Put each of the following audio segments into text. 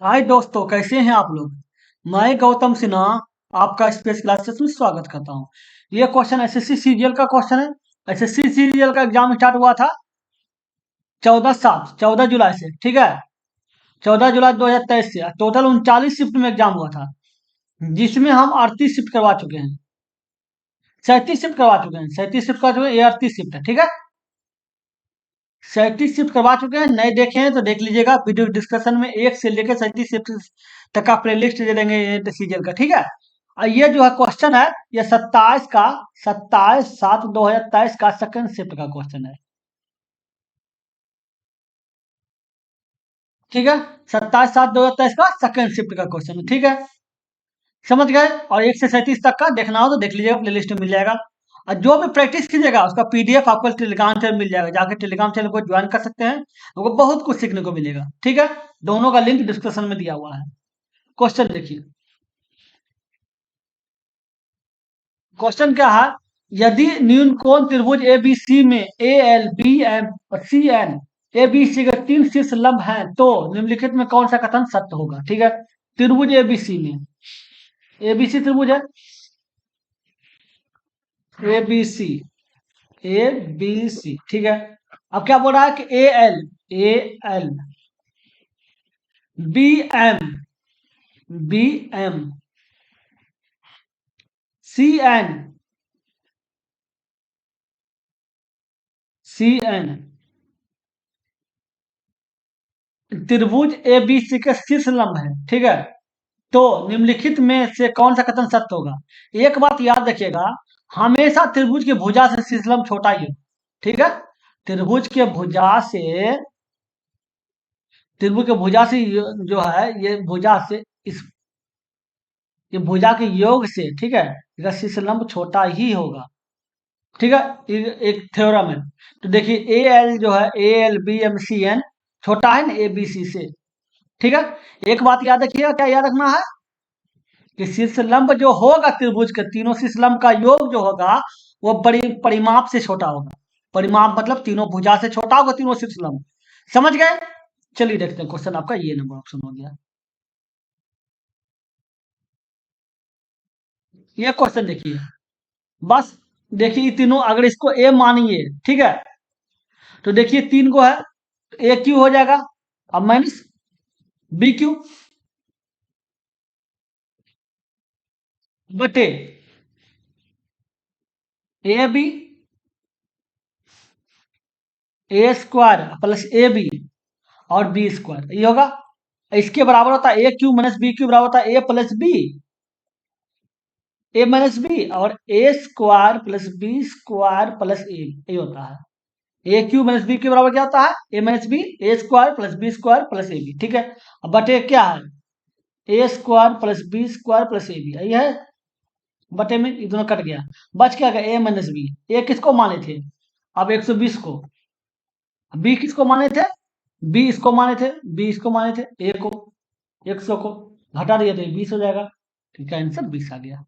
हाय दोस्तों, कैसे हैं आप लोग। मैं गौतम सिन्हा आपका स्पेस क्लासेस में स्वागत करता हूं। ये क्वेश्चन एसएससी सीरियल का क्वेश्चन है। एसएससी सीरियल का एग्जाम स्टार्ट हुआ था 14 जुलाई से। ठीक है, 14 जुलाई 2023 से टोटल 39 शिफ्ट में एग्जाम हुआ था, जिसमें हम 38 शिफ्ट करवा चुके हैं। 37 शिफ्ट करवा चुके हैं, 37 शिफ्ट करवा चुके हैं, ये 38 शिफ्ट है। ठीक है, 37 शिफ्ट करवा चुके हैं। नए देखे हैं तो देख लीजिएगा, वीडियो डिस्कशन में 1 से लेकर 37 शिफ्ट तक का प्लेलिस्ट दे देंगे ये सीरियल का। ठीक है, और ये जो है क्वेश्चन है, ये 27/7/2023 का सेकंड शिफ्ट का क्वेश्चन है। ठीक है, 27/7/2023 का सेकंड शिफ्ट का क्वेश्चन है। ठीक है, समझ गए। और 1 से 37 तक का देखना हो तो देख लीजिएगा, प्लेलिस्ट में मिल जाएगा। और जो भी प्रैक्टिस कीजिएगा उसका पीडीएफ आपको टेलीग्राम चैनल मिल जाएगा, जाके टेलीग्राम चैनल को ज्वाइन कर सकते हैं, आपको बहुत कुछ सीखने को मिलेगा। ठीक है, दोनों का लिंक डिस्क्रिप्शन में दिया हुआ है। क्वेश्चन देखिए, क्वेश्चन क्या है। यदि न्यून कोण त्रिभुज ए बी सी में ए एल बी एम और C N A B C के तीन शीर्ष लंब हैं, तो निम्नलिखित में कौन सा कथन सत्य होगा। ठीक है, त्रिभुज ए बी सी में, ए बी सी त्रिभुज है, A B C, A B C. ठीक है, अब क्या बोल रहा है कि A L B M, B M C N, C N त्रिभुज ए बी सी के शीर्ष लंब है। ठीक है, तो निम्नलिखित में से कौन सा कथन सत्य होगा। एक बात याद रखिएगा, हमेशा त्रिभुज के भुजा से शीर्ष लंब छोटा ही है। ठीक है, त्रिभुज के भुजा से, त्रिभुज के भुजा से जो है, ये भुजा से इस, ये भुजा के योग से, ठीक है, इसका शीर्ष लंब छोटा ही होगा। ठीक है, एक थ्योरम है। तो देखिए, ए एल जो है, A L B M C N छोटा है ना ए बी सी से। ठीक है, एक बात याद रखिएगा, क्या याद रखना है कि शीर्ष लंब जो होगा त्रिभुज के, तीनों शीर्ष लंब का योग जो होगा वो परिमाप से छोटा होगा। परिमाप मतलब तीनों भुजा से छोटा होगा, तीनों शीर्ष लंब। समझ गए। चलिए देखते हैं, क्वेश्चन आपका ये नंबर ऑप्शन हो गया। ये क्वेश्चन देखिए, बस देखिए, ये तीनों अगर इसको ए मानिए, ठीक है, तो देखिए तीन को है, ए क्यू हो जाएगा, अब माइनस बी क्यू बटे A B, A square plus A B और बी स्क्वायर, ये होगा। इसके बराबर होता है A Q minus B Q, बराबर होता है A plus B, A minus B, और A square plus B square plus A, ये होता है। ए क्यू माइनस बी के बराबर क्या होता है, A minus B, A square plus B square plus A B. ठीक है, अब बटे क्या है, A square plus B square plus A B, यही है। बटे में ये दोनों कट गया, बच क्या गया, ए माइनस बी। ए किसको माने थे, अब 120 को, बी किसको माने थे, बी इसको माने थे, बी इसको माने थे, ए को, 100 को घटा दिया तो 20 हो जाएगा। ठीक है, आंसर 20 आ गया।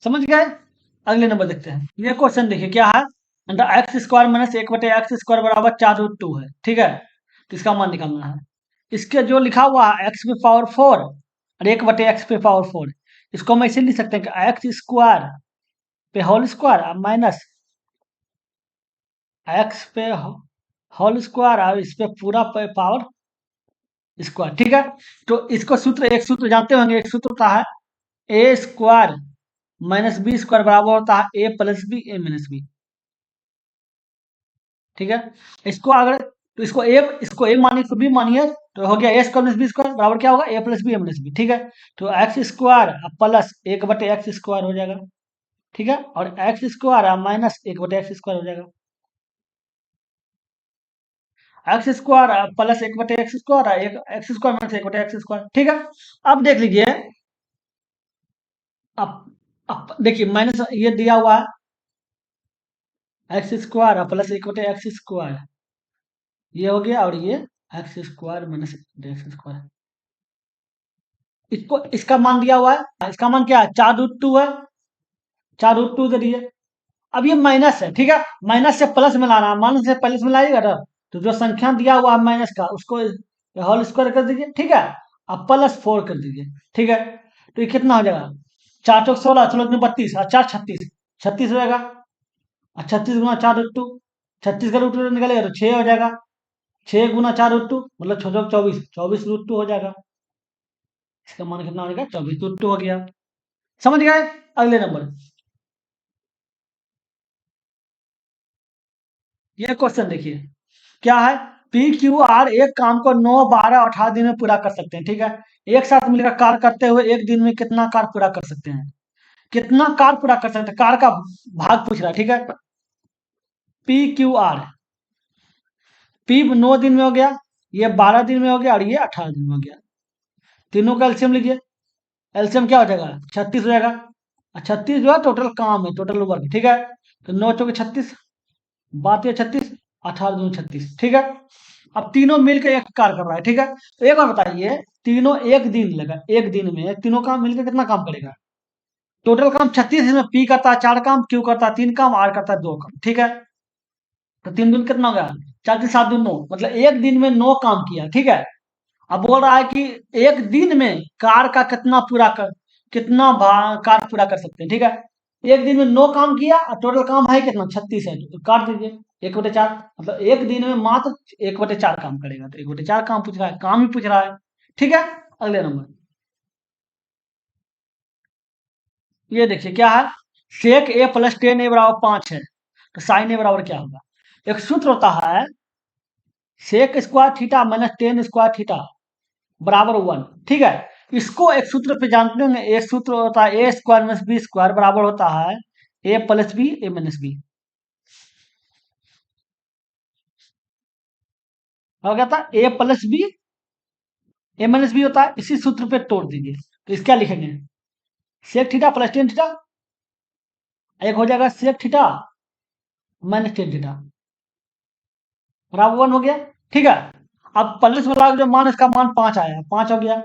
समझ गए। अगले नंबर देखते हैं। ये क्वेश्चन देखिए क्या है, एक्स स्क्वायर माइनस एक बटे एक्स स्क्वायर बराबर 4√2 है। ठीक है, तो इसका मान निकालना है। इसके जो लिखा हुआ है एक्स पे पावर 4 और एक बटे एक्स पे पावर 4, इसको हम ऐसे लिख सकते हैं कि एक्स स्क्वायर पे होल स्क्वायर माइनस एक्स पे होल स्क्वायर और इस पे पूरा पे पावर स्क्वायर। ठीक है, तो इसको सूत्र, एक सूत्र जानते होंगे, एक सूत्र होता है A square minus B square बराबर होता है A plus B A minus B. ठीक है, इसको अगर, तो इसको ए मानिए तो बी मानिए, तो हो गया ए स्क्वायर माइनस बी स्क्वायर बराबर क्या होगा, ए plus B A minus B. ठीक है, तो एक्स स्क्वायर प्लस एक बटे एक्स स्क्वायर हो जाएगा। ठीक है, और एक्स स्क्वायर माइनस एक बटे एक्स स्क्वायर हो जाएगा। एक्स स्क्वायर प्लस एक बटे एक्स स्क्वायर, एक एक्स स्क्वायर माइनस एक बटे एक्स स्क्वायर। ठीक है, अब देख लीजिए, अब देखिए माइनस ये दिया हुआ है एक्स स्क्वायर प्लस एक बटे एक्स स्क्वायर, ये हो गया, और ये x square minus x square, इसको इसका मान दिया हुआ है, इसका मान क्या है, 4√2 है, 4√2 दे दिए। अब ये माइनस है, ठीक है, माइनस से प्लस में लाना है, माइनस से प्लस में लाइएगा ना, तो जो संख्या दिया हुआ है माइनस का, उसको होल स्क्वायर कर दीजिए। ठीक है, अब +4 कर दीजिए, ठीक है। तो ये कितना हो जाएगा, 4 चौक 16, 16 दूनी 32 और 4 36, 36 हो जाएगा। और 36 गुना 4√2, 36 का √2 निकलेगा तो 6 हो जाएगा। 6 गुना 4√2 मतलब 6 चौक 24, 24√2 हो जाएगा। इसका मान कितना हो जाएगा, 24√2 हो गया। समझ गए। अगले नंबर, ये क्वेश्चन देखिए क्या है। PQR एक काम को 9, 12, 18 दिन में पूरा कर सकते हैं, ठीक है। एक साथ मिलकर कार्य करते हुए एक दिन में कितना कार्य पूरा कर सकते हैं, कितना कार्य पूरा कर सकते हैं, कार्य का भाग पूछ रहा है, ठीक है। PQR, P 9 दिन में हो गया, ये 12 दिन में हो गया और ये 18 दिन में हो गया। तीनों का एलसीएम लीजिए। एलसीएम क्या हो जाएगा, 36 हो जाएगा। और 36 जो है टोटल काम है, टोटल वर्क, ठीक है। तो 9 चौके 36, बात ये 36, 18 दूनी 36, ठीक है। अब तीनों मिलकर एक कार्य कर रहा है, ठीक है। तो एक बार बताइए, तीनों एक दिन लगा, एक दिन में तीनों काम मिलकर कितना काम करेगा। टोटल काम 36, इसमें पी करता है 4 काम, क्यू करता है 3 काम, आर करता है 2 काम, ठीक है। तो 3 दूनी कितना हो गया, 4 3 7 दूनी 9, मतलब एक दिन में 9 काम किया, ठीक है। अब बोल रहा है कि एक दिन में कार का कितना पूरा कर, कितना कार पूरा कर सकते हैं, ठीक है। एक दिन में 9 काम किया और टोटल काम है कितना, 36 है, तो काट दीजिए 1/4, मतलब एक दिन में मात्र 1/4 काम करेगा। तो 1/4 काम पूछ रहा है, काम ही पूछ रहा है, ठीक है। अगले नंबर, ये देखिए क्या है। सेक ए प्लस टेन ए बराबर 5 है, तो साइन ए बराबर क्या होगा। एक सूत्र होता है, sec square theta minus tan square theta बराबर 1, ठीक है। इसको एक सूत्र पे जानते हैं, एक सूत्र होता है A square minus B square बराबर होता है A plus B A minus B. और क्या था, ए plus B A minus B होता है, इसी सूत्र पे तोड़ दीजिए। तो इसका लिखेंगे sec theta plus ten theta, एक हो जाएगा sec theta minus ten theta बराबर 1 हो गया, ठीक है। अब प्लस वाला जो मान, इसका मान 5 आया, 5 हो गया,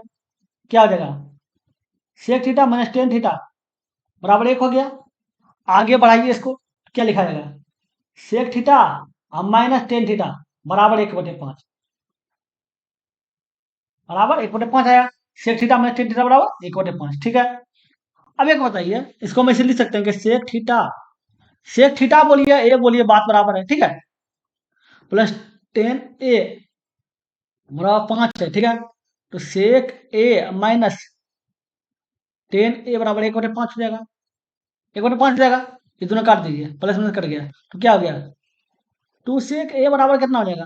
क्या हो जाएगा, sec theta minus ten theta बराबर 1 हो गया। आगे बढ़ाइए इसको, क्या लिखा जाएगा, सेक थीटा और माइनस टेन थीटा बराबर 1/5, बराबर 1/5 आया। Sec theta minus ten theta बराबर 1/5, ठीक है। अब एक बताइए, इसको हम ऐसे लिख सकते हैं कि सेक थीटा बोलिए ए बोलिए, बात बराबर है, ठीक है। प्लस टेन ए बराबर 5 है, ठीक है। तो सेक ए माइनस टेन ए बराबर 1/5 हो जाएगा, 1/5 हो जाएगा। ये दोनों काट दीजिए, प्लस माइनस कट गया, तो क्या हो गया, टू सेक ए बराबर कितना हो जाएगा,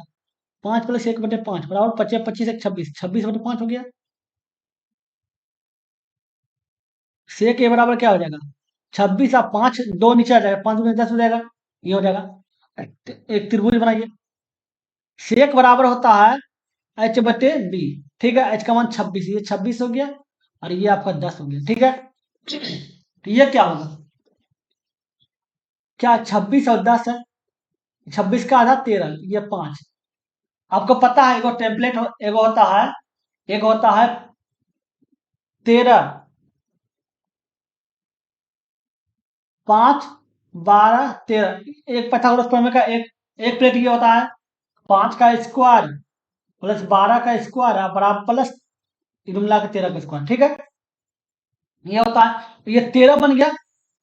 5 प्लस 1/5 बराबर 25, 25 एक 26, 26/5 हो गया। सेक ए बराबर क्या हो जाएगा, 26 और 5 दो नीचे आ जाएगा, 5 दूनी 10 हो जाएगा, ये हो जाएगा। एक त्रिभुज बनाइए, सेक बराबर होता है H/B, ठीक है। H का मान 26, ये 26 हो गया और ये आपका 10 हो गया, ठीक है। तो ये क्या होगा, क्या 26 और 10 है, 26 का आधा 13, ये 5। आपको पता है एगो टेम्पलेट एगो होता है, एक होता है 13, 5, 12, 13, एक पाइथागोरस प्रमेय का एक एक प्लेट ये होता है 5 का स्क्वायर प्लस 12 का स्क्वायर बराबर प्लस इधर मिला के 13 का स्क्वायर, ठीक है। ये होता है, तो ये 13 बन गया,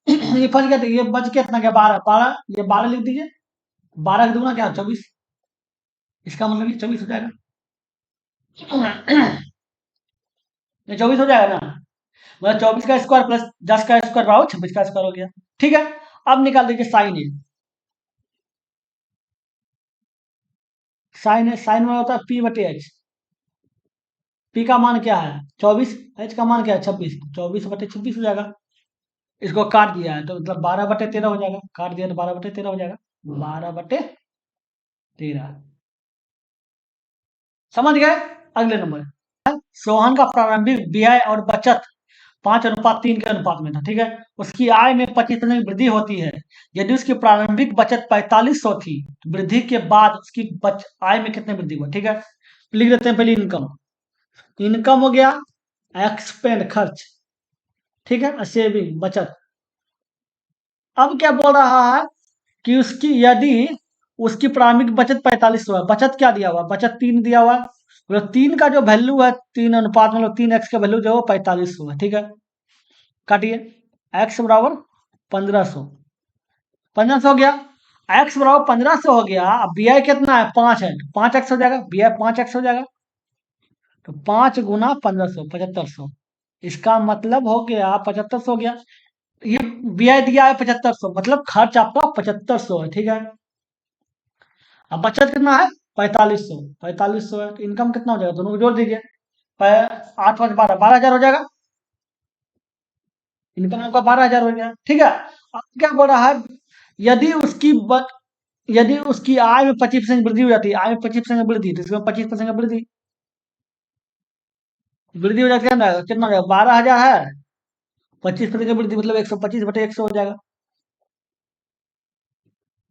ये फंस गया, तो ये बच के इतना गया 12, 12, ये 12 लिख दीजिए, 12 का दुगुना क्या 24, इसका मतलब ये 24 हो जाएगा। ये 24 हो जाएगा ना, मतलब 24 का स्क्वायर प्लस 10 का स्क्वायर बराबर 26 का स्क्वायर हो गया, ठीक है। अब निकाल दीजिए साइन ए, साइन में होता है P/H, P का मान क्या है 24, H का मान क्या है 26, 24/26 हो जाएगा। इसको काट दिया है तो मतलब 12/13 हो जाएगा, काट दिया तो 12/13 हो जाएगा, 12/13। समझ गए। अगले नंबर, सोहन का प्रारंभिक व्यय और बचत 5:3 के अनुपात में था, ठीक है। उसकी आय में 25% की वृद्धि होती है। यदि उसकी प्रारंभिक बचत 4500 थी, तो वृद्धि के बाद उसकी आय में कितनी वृद्धि हुआ, ठीक है। लिख देते हैं पहले इनकम, इनकम हो गया, एक्सपेंड खर्च, ठीक है, सेविंग बचत। अब क्या बोल रहा है कि उसकी यदि उसकी प्रारंभिक बचत 4500 है, बचत क्या दिया हुआ, बचत 3 दिया हुआ, मतलब 3 का जो वैल्यू है, 3 अनुपात मतलब 3x का वैल्यू जो है 4500 है, ठीक है। काटिए, x बराबर 1500, 1500 हो गया। x बराबर 1500 हो गया। अब बी आई कितना है, 5 है, 5x हो जाएगा, बी आई 5x हो जाएगा। तो 5 गुना 1500, 7500। इसका मतलब हो गया 7500 हो गया। ये बी आई दिया है 7500, मतलब खर्च आपका 7500 है, ठीक है। अब बचत कितना है, 4500, 4500 है। तो इनकम कितना हो जाएगा, दोनों को जोड़ दीजिए। 8 5 12, 12,000 हो जाएगा। इनकम आपका 12,000 हो गया, ठीक है। अब क्या बोल रहा है, यदि उसकी यदि उसकी आय में 25% वृद्धि हो जाती है, आय में 25% वृद्धि, तो इसमें 25% वृद्धि, वृद्धि हो जाती है ना, कितना हो जाएगा, 12,000 है, 25% वृद्धि मतलब 125/100 हो जाएगा।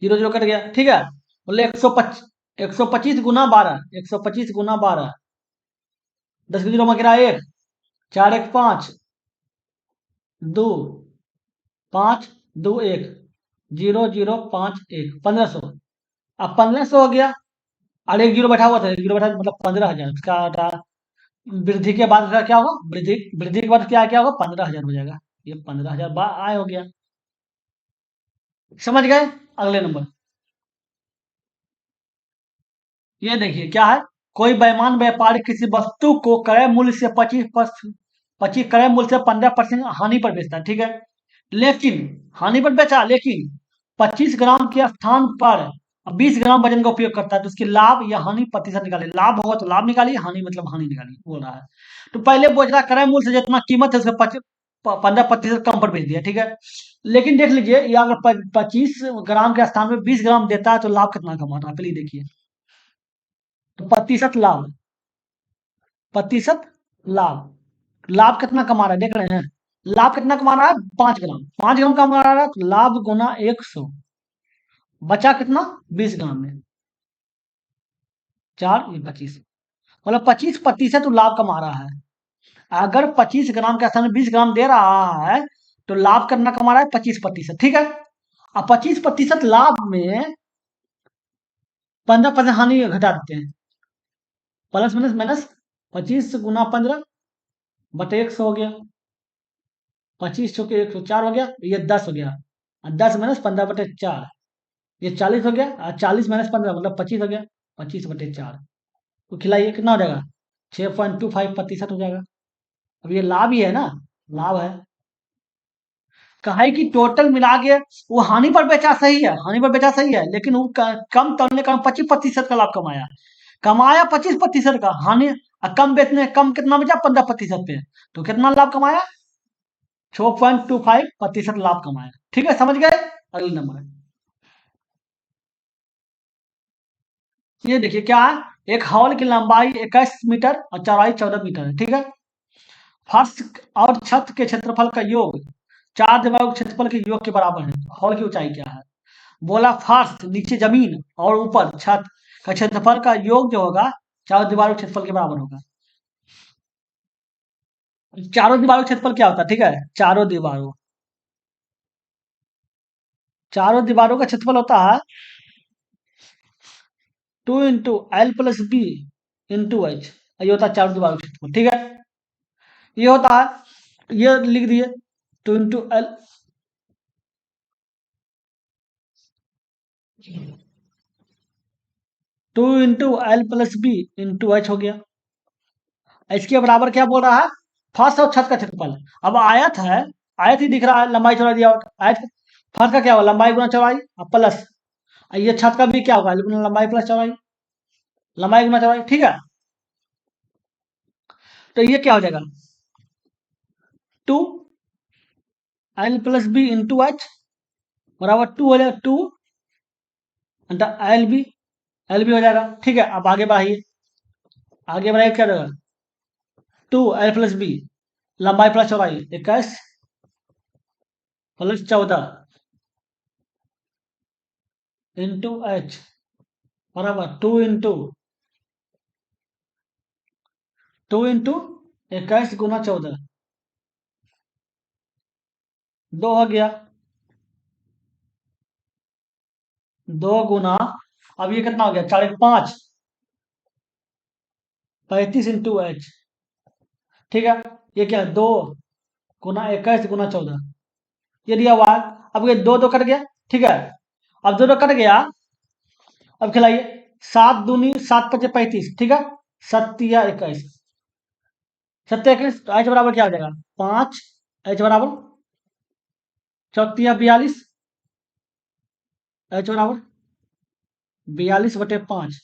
जीरो जीरो कट गया, ठीक है। बोले 125 गुना 12, 125 गुना 12, 10 के जीरो में गिरा 1, 4 1 5, 2 5 2 1, 0 0 5 1, 1500। अब 1500 हो गया, और एक जीरो बैठा हुआ था, एक जीरो बैठा मतलब 15,000। उसका वृद्धि के बाद उसका क्या होगा, वृद्धि वृद्धि के बाद क्या क्या होगा, 15,000 हो जाएगा। ये 15,000 आय हो गया। समझ गए। अगले नंबर, ये देखिए क्या है। कोई बेईमान व्यापारी किसी वस्तु को क्रय मूल्य से 25 क्रय मूल्य से 15% हानि पर बेचता है, ठीक है। लेकिन हानि पर बेचा, लेकिन 25 ग्राम के स्थान पर 20 ग्राम वजन का उपयोग करता है, तो उसकी लाभ या हानि प्रतिशत निकालिए। लाभ होगा तो लाभ निकालिए, हानि मतलब हानि निकालिए, बोल रहा है। तो पहले बोझ रहा क्रय मूल्य से जितना कीमत है उसका 15% कम पर बेच दिया, ठीक है। लेकिन देख लीजिए, ये अगर 25 ग्राम के स्थान में 20 ग्राम देता है तो लाभ कितना कमा रहा है, पहले देखिए। तो प्रतिशत लाभ, प्रतिशत लाभ, लाभ कितना कमा रहा है देख रहे हैं। लाभ कितना कमा रहा है, 5 ग्राम, 5 ग्राम कमा रहा है, तो लाभ गुना 100, बचा कितना, 20 ग्राम में, 4 ये 25, मतलब 25% लाभ कमा रहा है। अगर 25 ग्राम के स्थान में 20 ग्राम दे रहा है, तो लाभ कितना कमा रहा है, 25%, ठीक है। अब 25% लाभ में 15% हानि घटा देते हैं, प्लस माइनस माइनस, 25 गुना 15 बटे 100 हो गया, 25 चौके 104 हो गया, ये 10 हो गया, 10 माइनस 15/4, ये 40 हो गया, और 40 माइनस 15 मतलब 25 हो गया, 25/4। तो खिलाइए कितना हो जाएगा, 6.25% हो जाएगा। अब ये लाभ ही है ना, लाभ है। कहा कि टोटल मिला के वो हानि पर बेचा सही है, हानि पर बेचा सही है, लेकिन वो कम तोड़ने का 25% का लाभ कमाया, कमाया 25% का, हानि कम बेचने, कम कितना बेचा, 15% पे, तो कितना लाभ कमाया, 6.25% लाभ कमाया, ठीक है। समझ गए। अगले नंबर है, ये देखिए क्या है। एक हॉल की लंबाई 21 मीटर और चौड़ाई 14 मीटर है, ठीक है। फर्श और छत के क्षेत्रफल का योग चार दीवारों के क्षेत्रफल के योग के बराबर है। हॉल की ऊंचाई क्या है, बोला फर्श नीचे जमीन और ऊपर छत का क्षेत्रफल का योग जो होगा चारों दीवारों के क्षेत्रफल के बराबर होगा। चारों दीवारों का क्षेत्रफल क्या होता है, ठीक है। चारों दीवारों का क्षेत्रफल होता है 2 × L + B × H। ये होता है चारों दीवारों का क्षेत्रफल, ठीक है। ये होता है, ये लिख दिए, 2 × L, 2 × L + B × H हो गया। इसके बराबर क्या बोल रहा है, फर्श और छत का क्षेत्रफल। अब आयत है, आयत ही दिख रहा है, लंबाई चौड़ाई दिया हुआ आयत। फर्श का क्या होगा, लंबाई गुना चौड़ाई और प्लस, ये छत का भी क्या होगा, लंबाई प्लस चौड़ाई, लंबाई गुना चौड़ाई, ठीक है। तो ये क्या हो जाएगा, 2 L + B × H बराबर 2 हो जाएगा, 2 एल बी हो जाएगा, ठीक है। अब आगे बढ़ाइए, आगे बढ़ाइए क्या होगा, 2 L + B, लंबाई प्लस चौड़ाई 21 प्लस 14 × H बराबर 2 × 21 × 14, 2 हो गया, 2 गुना, अब ये कितना हो गया, 4 × 5, 35 × H, ठीक है। ये क्या है, 2 × 21 × 14, ये दिया हुआ है। अब ये दो दो कट गया, ठीक है। अब दो दो कट गया, अब खिलाइए। 7 दूनी 7 × 5 = 35, ठीक है। 7 × 21, 7 × 21, तो H बराबर क्या हो जाएगा, 5। H बराबर 4 × 42, H बराबर 42/5,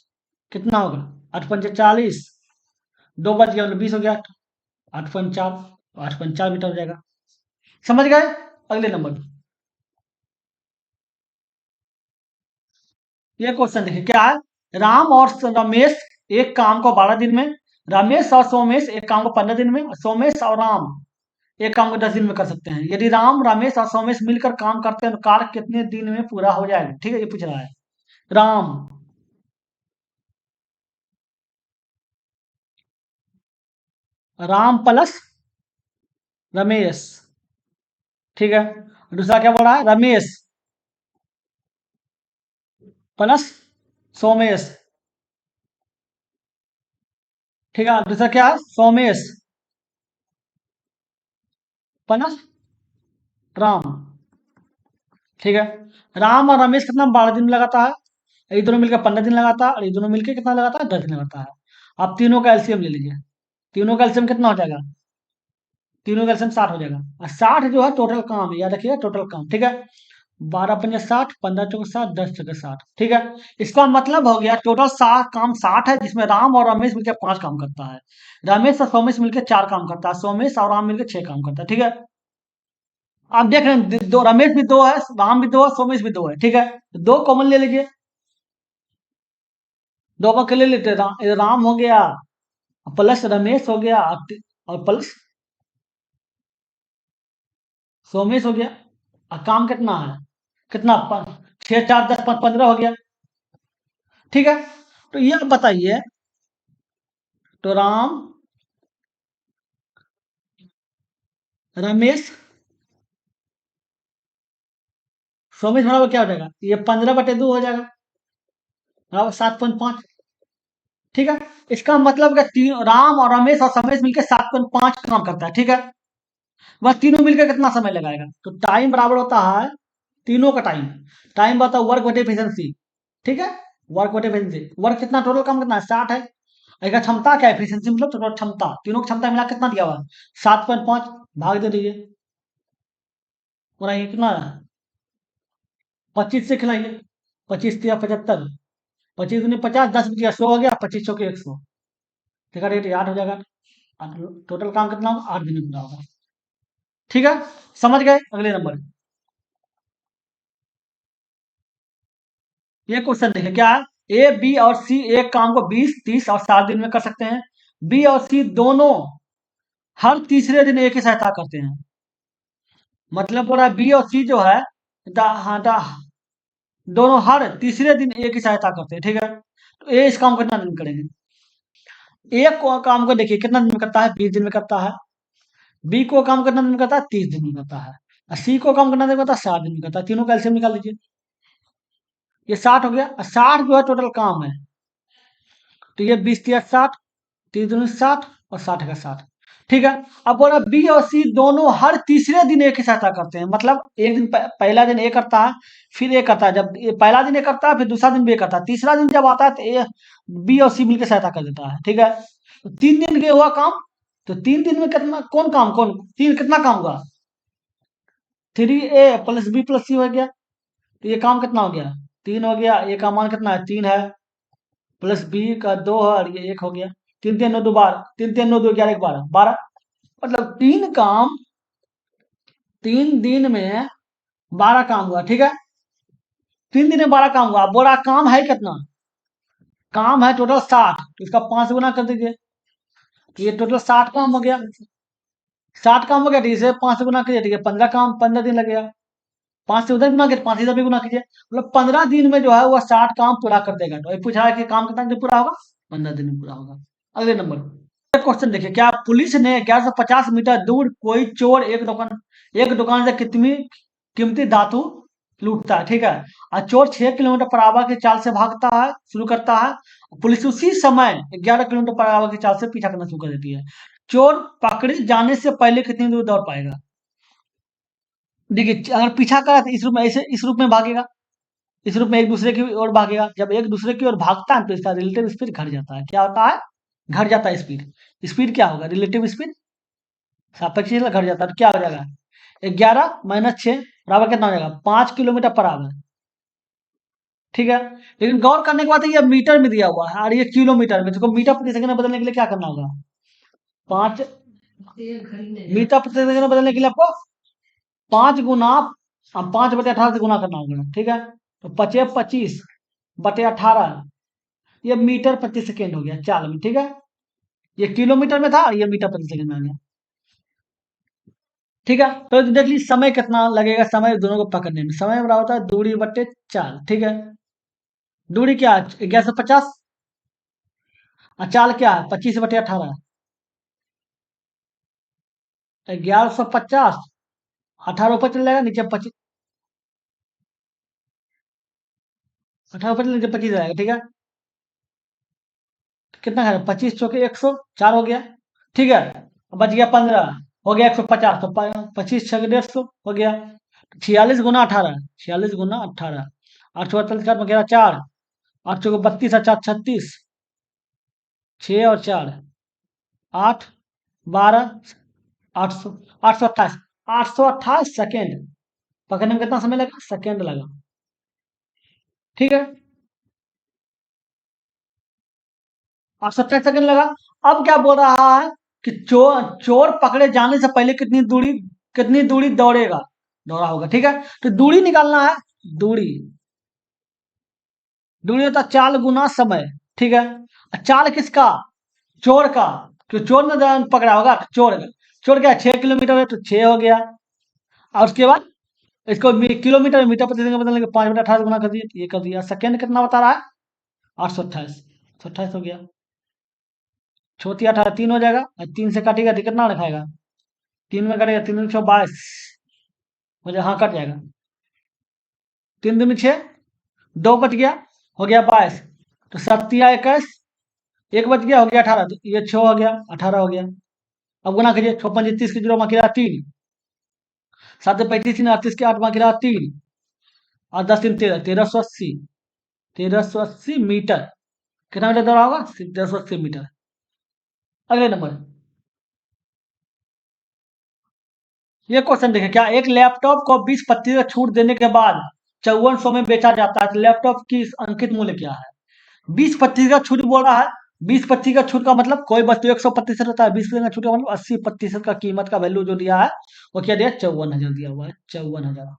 कितना होगा, 8×5 = 40, 2 बच गया, मतलब 20 हो गया। 8.4, 8.4 मीटर हो जाएगा। समझ गए। अगले नंबर, ये क्वेश्चन देखिए क्या है। राम और रमेश एक काम को 12 दिन में, रमेश और सोमेश एक काम को 15 दिन में, सोमेश और राम एक काम को 10 दिन में कर सकते हैं। यदि राम, रमेश और सोमेश मिलकर काम करते हैं तो कार्य कितने दिन में पूरा हो जाएगा, ठीक है, ये पूछ रहा है। राम, राम प्लस रमेश, ठीक है। दूसरा क्या बोल रहा है, रमेश प्लस सोमेश, ठीक है। दूसरा क्या है, सोमेश प्लस राम, ठीक है। राम और रमेश कितना 12 दिन में लगाता है, ये दोनों मिलकर 15 दिन लगाता है, और ये दोनों मिलकर कितना लगाता है, 10 दिन लगाता है। आप तीनों का एलसीएम ले लीजिए। तीनों का एलसीएम कितना हो जाएगा, तीनों का एलसीएम 60 हो जाएगा। और 60 जो है टोटल काम है, याद रखिए टोटल काम, ठीक है। 12×5 = 60, 15×4 = 60, 10×60, ठीक है। इसका मतलब हो गया टोटल 60 है, जिसमें राम और रमेश मिलकर 5 काम करता है, रमेश और सोमेश मिलकर 4 काम करता है, सोमेश और राम मिलकर 6 काम करता है, ठीक है। आप देख रहे हैं दो, रमेश भी 2 है, राम भी 2 है, सोमेश भी 2 है, ठीक है। दो कॉमन ले लीजिए, दो पक्के ले लेते हैं। राम हो गया प्लस रमेश हो गया, और प्लस सोमेश हो गया। और काम कितना है, कितना 6 4 10 5 15 हो गया, ठीक है। तो ये आप बताइए, तो राम, रमेश, सोमेश बराबर क्या हो जाएगा, ये 15/2 हो जाएगा, बराबर 7.5, ठीक है। इसका मतलब कि तीन, राम और रमेश और सोमेश मिलकर 7.5 काम करता है, ठीक है। वह तीनों मिलकर कितना समय लगाएगा, तो टाइम बराबर होता है तीनों का टाइम, टाइम बता वर्क बटे एफिशिएंसी, ठीक है। वर्क बटे एफिशिएंसी, वर्क कितना, टोटल काम कितना है, 60 है। इसका क्षमता क्या है, एफिशिएंसी मतलब टोटल क्षमता, तीनों की क्षमता मिला कितना दिया हुआ है, 7.5, भाग दे दीजिए, पूरा ये कितना है, 25 से खिलाइए, 25×3 = 75, 25×50, 10 बचिया 100 हो गया, 25×100, ठीक है, रेट 8 हो जाएगा। टोटल काम कितना होगा, 8 दिन में पूरा होगा, ठीक है। समझ गए। अगले नंबर, ये क्वेश्चन देखिए क्या है। ए, बी और सी एक काम को 20, 30 और 60 दिन में कर सकते हैं। बी और सी दोनों हर तीसरे दिन एक ही सहायता करते हैं। मतलब बोला बी और सी जो है, हाँ दोनों हर तीसरे दिन एक ही सहायता करते हैं, ठीक है। तो ए इस काम को कितना दिन में करेंगे, एक को काम को देखिए कितना दिन में करता है, 20 दिन में करता है। बी को काम कितना दिन में करता है, 30 दिन में करता है। और सी को काम कितना दिन में करता है, 7 दिन में करता है। तीनों का एलसीएम निकाल लीजिए, ये 60 हो गया, और 60 जो है टोटल काम है। तो ये 20×3 = 60, 30×7 और 60 का 60, ठीक है। अब बोला बी और सी दोनों हर तीसरे दिन एक ही सहायता करते हैं, मतलब एक दिन पहला दिन ए करता है, फिर ए करता है, जब ये पहला दिन ए करता है, फिर दूसरा दिन बी करता है, तीसरा दिन जब आता है तो ए, बी और सी मिलकर सहायता कर देता है, ठीक है। तो 3 दिन के हुआ काम, तो 3 दिन में कितना, कौन काम, कौन तीन, कितना काम हुआ, 3A + B + C हो गया। तो ये काम कितना हो गया, 3 हो गया, ए का मान कितना है, 3 है, प्लस बी का 2 है, और ये 1 हो गया। 3×3 = 9, 2 12, 3×3 = 9, 2 11 12, 12, मतलब 3 काम, 3 दिन में 12 काम हुआ, ठीक है। 3 दिन में 12 काम हुआ, बोला काम है कितना, काम है टोटल 60, तो इसका 5 से गुना कर दीजिए, तो ये टोटल 60 काम हो गया। 60 काम हो गया, ठीक है, 5 से गुना कीजिए, ठीक है, 15 काम, 15 दिन लगेगा। 5 से उधर गुना कीजिए, 5 इधर भी गुना कीजिए, मतलब 15 दिन में जो है वह 60 काम पूरा कर देगा। तो ये पूछा है कि काम कितना दिन पूरा होगा, 15 दिन में पूरा होगा। अगले नंबर, क्वेश्चन देखिए क्या, पुलिस ने 1150 मीटर दूर कोई चोर एक दुकान से कितनी कीमती धातु लूटता है, ठीक है। और चोर 6 किलोमीटर पर आवर की चाल से भागता है, शुरू करता है। पुलिस उसी समय 11 किलोमीटर पर आवर की चाल से पीछा करना शुरू कर देती है। चोर पकड़े जाने से पहले कितनी दूर दौड़ पाएगा? देखिए, अगर पीछा करा तो इस रूप में, ऐसे इस रूप में भागेगा, इस रूप में एक दूसरे की ओर भागेगा। जब एक दूसरे की ओर भागता है तो इसका रिलेटिव स्पीड घट जाता है। क्या होता है? घट जाता है स्पीड। स्पीड क्या होगा? रिलेटिव स्पीड सापेक्ष घट जाता है, तो क्या हो जाएगा? 11 - 6 बराबर कितना हो जाएगा? 5 किलोमीटर पर आवर। ठीक है। लेकिन गौर करने के बाद ये मीटर में दिया हुआ है और ये किलोमीटर में, तो मीटर प्रति सेकंड में बदलने के लिए क्या करना होगा? 5 मीटर प्रति सेकंड में बदलने के लिए आपको 5 गुना, 5/18 से गुना करना होगा, ठीक है। तो 25/25 ये मीटर प्रति सेकेंड हो गया चाल में, ठीक है। ये किलोमीटर में था और ये मीटर प्रति सेकंड में आ गया, ठीक है। तो देख लीजिए समय कितना लगेगा, समय दोनों को पकड़ने में। समय बराबर होता है दूरी बट्टे चाल, ठीक है। दूरी क्या है? 1150। और चाल क्या है? 25/18। 1150, 18 ऊपर चल जाएगा, नीचे 25, 18 ऊपर नीचे 25 आएगा, ठीक है। कितना है? 25 × 100 4 हो गया, ठीक है। अब बच गया 15, हो गया 150, तो 25 × 6 = 150 हो गया। 46 × 18, 46 × 18, 8 4 8 32 और 36, 6 और 4 8 12 800, 828, 828 सेकेंड पकड़ने में कितना समय लगा? सेकेंड लगा, ठीक है। 828 सेकेंड लगा। अब क्या बोल रहा है कि चोर चोर पकड़े जाने से पहले कितनी दूरी दौड़ेगा, दौड़ा होगा, ठीक है। तो दूरी निकालना है। दूरी दूरी होता है चाल गुना समय, ठीक है। चाल किसका? चोर का। तो चोर ने पकड़ा होगा, तो चोर क्या 6 किलोमीटर है, तो 6 हो गया। और उसके बाद इसको किलोमीटर मीटर प्रति सेकंड बदलने के 5/18 गुना कर दिए, तो ये कर दिया। सेकेंड कितना बता रहा है? 828 हो गया। छोटी 18 3 हो जाएगा, और 3 से काटेगा तो कितना रखाएगा? 3 में कटेगा, 3×22 हो जाए, हाँ कट जाएगा। 3×2 = 6, 2 बच गया, हो गया 22। तो 7×21, एक बच गया, हो गया 18, तो ये 6 हो गया, 18 हो गया। अब गुना कीजिए, 6×5 = 30 के 0 बाकी रहा 3, 7×35 = 38 के 8 बाकी रहा 3, और 10×3 = 13, 1380, 1380 मीटर। कितना मीटर दौड़ा होगा? 1380 मीटर। अगले नंबर, ये क्वेश्चन देखिए, क्या एक लैपटॉप को 20% छूट देने के बाद 5400 में बेचा जाता है, तो लैपटॉप की अंकित मूल्य क्या है? 20% का छूट बोल रहा है। 20% का छूट का मतलब कोई वस्तु 100% होता है, 20% का छूट का मतलब 80% का कीमत का वैल्यू जो दिया है वो क्या दिया? 54,000 दिया हुआ है, 54,000,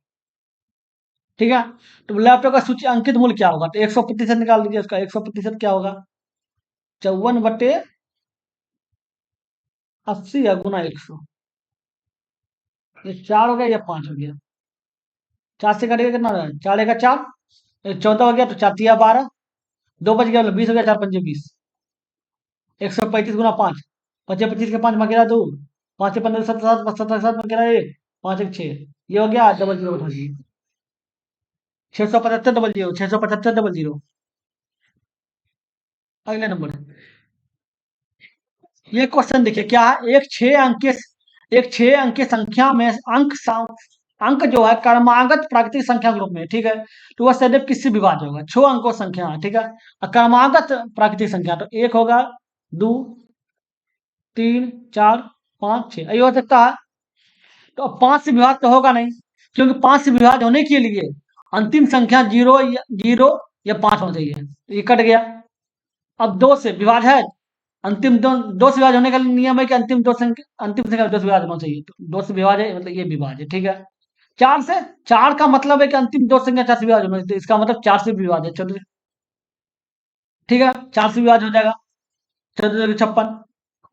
ठीक है। तो लैपटॉप का सूची अंकित मूल्य क्या होगा? तो 100% निकाल लीजिए, उसका 100% क्या होगा? 54/80 या गुना 100। ये 4 हो गया या 5 हो गया? 4 से कटेगा कितना होगा? 4 × 4 14 हो गया, तो 4×3 = 12, 2 बच गया, 20 हो गया, 4×5 = 20। 135 × 5, 25 के 5 मकेरा 2, 5 से 15 17 17 7 मकेरा 1, 5 × 6, ये हो गया, डबल जीरो उठा दिए। 675 00, 675 00। अगले नंबर, ये क्वेश्चन देखिए, क्या है? एक छह अंक संख्या में अंक जो है क्रमागत प्राकृतिक संख्या के रूप में, ठीक है। तो वह सदैव किससे विभाज्य होगा? 6 अंकों संख्या है, ठीक है। और क्रमागत प्राकृतिक संख्या तो 1 होगा, 2 3 4 5 6, यही हो सकता है। तो अब 5 से विभाज्य तो होगा नहीं, क्योंकि 5 से विभाज्य होने के लिए अंतिम संख्या 0 या 5 होना चाहिए, तो ये कट गया। अब 2 से विभाज्य है, अंतिम दो से विभाज्य होने का नियम है कि अंतिम संख्या 2 से विभाज्य होना चाहिए, तो 2 से विभाज्य है, मतलब ये विभाज्य है, ठीक है। 4 का मतलब है कि अंतिम दो संख्या 4 से विभाज्य होना चाहिए, तो इसका मतलब 4 से विभाज्य है। चलो, ठीक है, 4 से विभाज्य हो जाएगा, 14×56।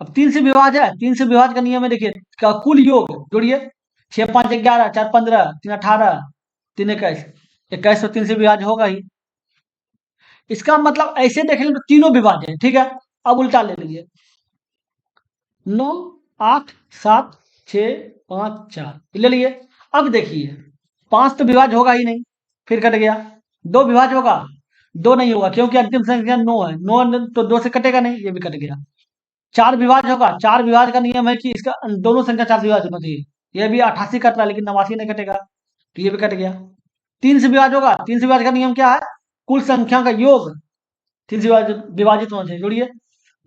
अब 3 से विभाज्य है, 3 से विभाज्य का नियम है, देखिए का कुल योग जोड़िए, 6×5 = 11, 4×15 3×18 3×21, 21 तो 3 से विभाज्य होगा ही। इसका मतलब ऐसे देख लें तो तीनों विभाज्य है, ठीक है। अब उल्टा ले लीजिए, 9 8 7 6 5 4 ले लिए। अब देखिए 5 तो विभाज्य होगा ही नहीं, फिर कट गया। दो विभाज्य होगा, दो नहीं होगा क्योंकि अंतिम संख्या नो है, नो तो दो से कटेगा नहीं, ये भी कट गया। चार विभाज्य होगा, चार विभाज्य का नियम है कि इसका दोनों संख्या चार से विभाज्य होना चाहिए। ये भी 88 कट रहा है लेकिन 89 नहीं कटेगा, तो ये भी कट गया। तीन से विभाज्य होगा, तीन से विभाज्य का नियम क्या है? कुल संख्या का योग तीन से विभाजित होना चाहिए। जोड़िए,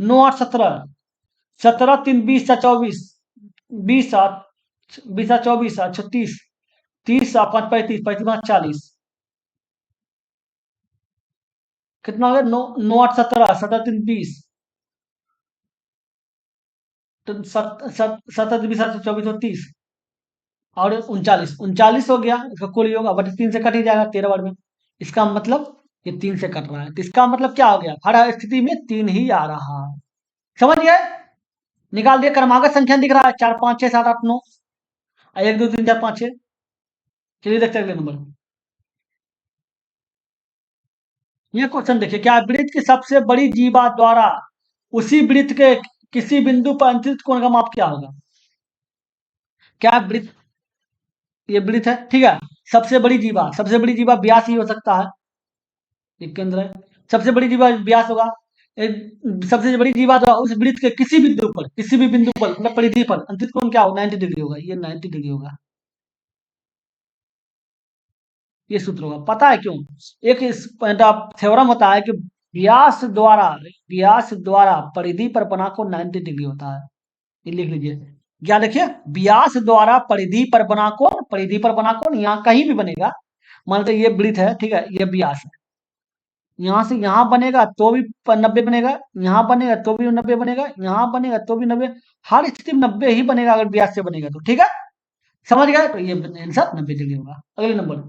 9 8 17, 17 3 20 24, 20 7 36, 30 5 35, 35 5 40, कितना हो गया? 9 9 8 17, 17 3 20, तो 17 20 24 और 39 हो गया इसका कुल योग। अब 3 से कट ही जाएगा 13 बार में, इसका मतलब ये 3 से कट रहा है, तो इसका मतलब क्या हो गया? हर स्थिति में 3 ही आ रहा है। समझ गए? निकाल दिया। क्रमागत संख्या दिख रहा है 4 5 6 7 8 9, 1 2 3 4 5 6। चलिए देखते हैं अगले नंबर। ये क्वेश्चन देखिए, क्या वृत्त की सबसे बड़ी जीवा द्वारा उसी वृत्त के किसी बिंदु पर अंतरित कोण का माप क्या होगा? क्या वृत्त, ये वृत्त है, ठीक है। सबसे बड़ी जीवा व्यास ही हो सकता है, एक केंद्र है। सबसे बड़ी जीवा व्यास होगा। सबसे बड़ी जीवा द्वारा उस वृत्त के किसी बिंदु पर, किसी भी बिंदु पर मतलब परिधि पर अंतरित कोण क्या होगा? 90 डिग्री होगा, ये 90 डिग्री होगा। ये सूत्र होगा। पता है क्यों? एक इस थ्योरम होता है कि व्यास द्वारा परिधि पर बना कोण 90 डिग्री होता है। ये लिख लीजिए। क्या लिखिए? व्यास द्वारा परिधि पर बना कोण यहाँ कहीं भी बनेगा। मान लीजिए ये वृत्त है, ठीक है, ये व्यास है। यहाँ से यहाँ बनेगा तो भी 90 बनेगा, यहाँ बनेगा तो भी 90 बनेगा, यहाँ बनेगा तो भी 90। हर स्थिति में 90 ही बनेगा अगर व्यास से बनेगा तो, ठीक है। समझ गए? तो ये आंसर 90 डिग्री होगा। अगले नंबर,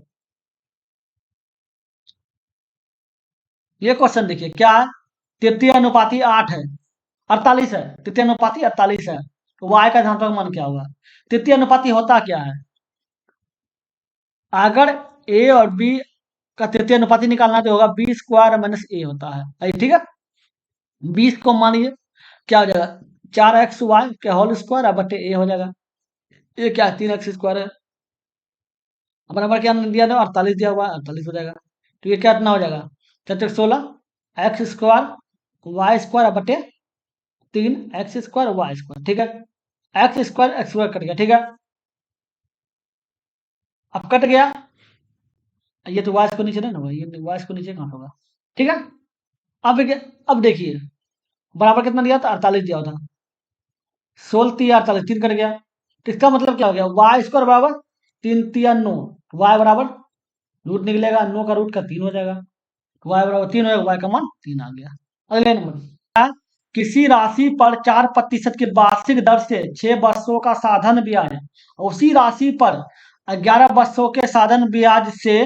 ये क्वेश्चन देखिए, क्या है? तृतीय अनुपाती 8 है, 48 है। तृतीय अनुपाती 48 है, तो y का धनात्मक मान क्या होगा? तृतीय अनुपाती होता क्या है? अगर a और b का तृतीय अनुपाती निकालना तो होगा बी स्क्वायर माइनस ए होता है। ठीक है, 20 को मानिए क्या हो जाएगा? 4xy के होल स्क्वायर बटे ए हो जाएगा। ये क्या है? 3x स्क्वायर है। अपना नंबर क्या दिया था? 48 दिया हुआ है, 48 हो जाएगा। तो ये क्या इतना हो जाएगा? 4 16 एक्स स्क्वायर वाई स्क्वायर बटे 3 x स्क्वायर y स्क्वायर, ठीक है। एक्स स्क्वायर कट गया, ठीक है। अब कट गया, ये तो वाई को नीचे नहीं होगा, ये वाई को नीचे कहाँ होगा, ठीक है। अब देखिए, बराबर कितना दिया था? 48 दिया था। 16 3 48, 3 कट गया, तो इसका मतलब क्या हो गया? वाई स्क्वायर बराबर 3 3 9, वाई बराबर रूट निकलेगा, 9 का रूट का 3 हो जाएगा, वाई बराबर 3 होगा, वाई का मान 3 आ गया। अगले नंबर, किसी राशि पर 4% की वार्षिक दर से 6 वर्षों का साधन ब्याज, उसी राशि पर 11 वर्षों के साधन ब्याज से